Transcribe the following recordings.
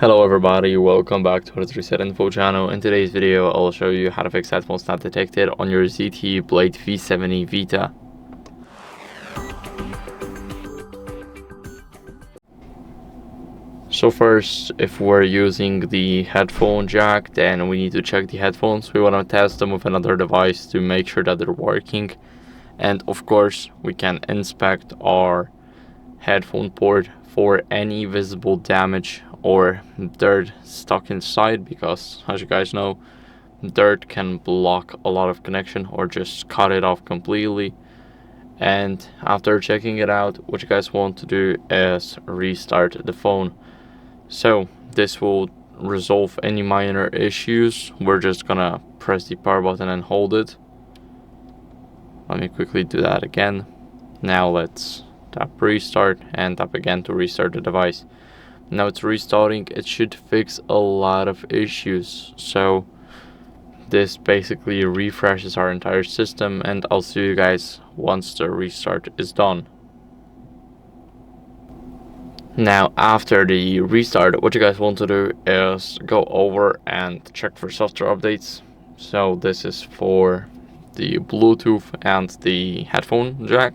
Hello everybody, welcome back to the Reset Info channel. In today's video, I'll show you how to fix headphones not detected on your ZTE Blade V70 Vita. So first, if we're using the headphone jack, then we need to check the headphones. We want to test them with another device to make sure that they're working. And of course, we can inspect our headphone port for any visible damage or dirt stuck inside, because as you guys know, dirt can block a lot of connection or just cut it off completely. And after checking it out, what you guys want to do is restart the phone. So this will resolve any minor issues. We're just gonna press the power button and hold it. Let me quickly do that again. Now let's tap restart and tap again to restart the device. Now it's restarting. It should fix a lot of issues. So this basically refreshes our entire system, and I'll see you guys once the restart is done. Now after the restart, what you guys want to do is go over and check for software updates. So this is for the Bluetooth and the headphone jack.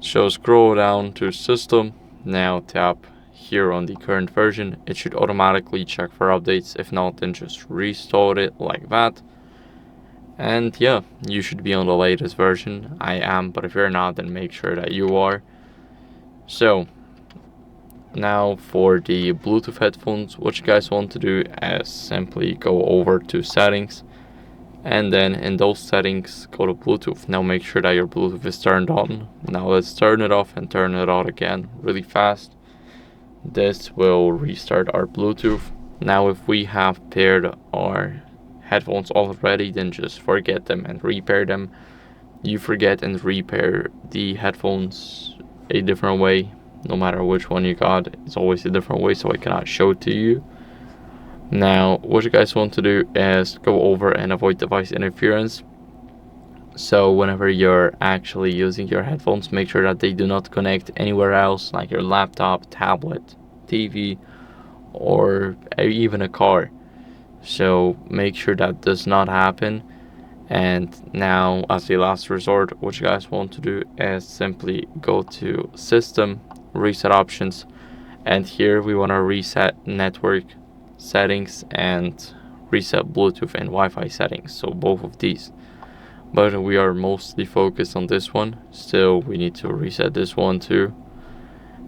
So scroll down to system. Now tap here on the current version. It should automatically check for updates. If not, then just restart it like that. And yeah, you should be on the latest version. I am, but if you're not, then make sure that you are. So now for the Bluetooth headphones, what you guys want to do is simply go over to settings, and then in those settings go to Bluetooth. Now make sure that your Bluetooth is turned on. Now let's turn it off and turn it on again really fast. This will restart our Bluetooth. Now if we have paired our headphones already, then just forget them and repair them. You forget and repair the headphones a different way. No matter which one you got, it's always a different way, so I cannot show it to you. Now what you guys want to do is go over and avoid device interference. So whenever you're actually using your headphones, make sure that they do not connect anywhere else, like your laptop, tablet, TV, or even a car. So make sure that does not happen. And now as a last resort, what you guys want to do is simply go to system, reset options, and here we want to reset network settings and reset Bluetooth and Wi-Fi settings, so both of these. But we are mostly focused on this one. Still, we need to reset this one too.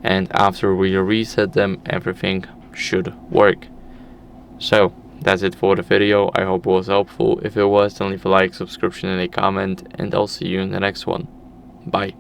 And after we reset them, everything should work. So that's it for the video. I hope it was helpful. If it was, then leave a like, subscription, and a comment, and I'll see you in the next one. Bye.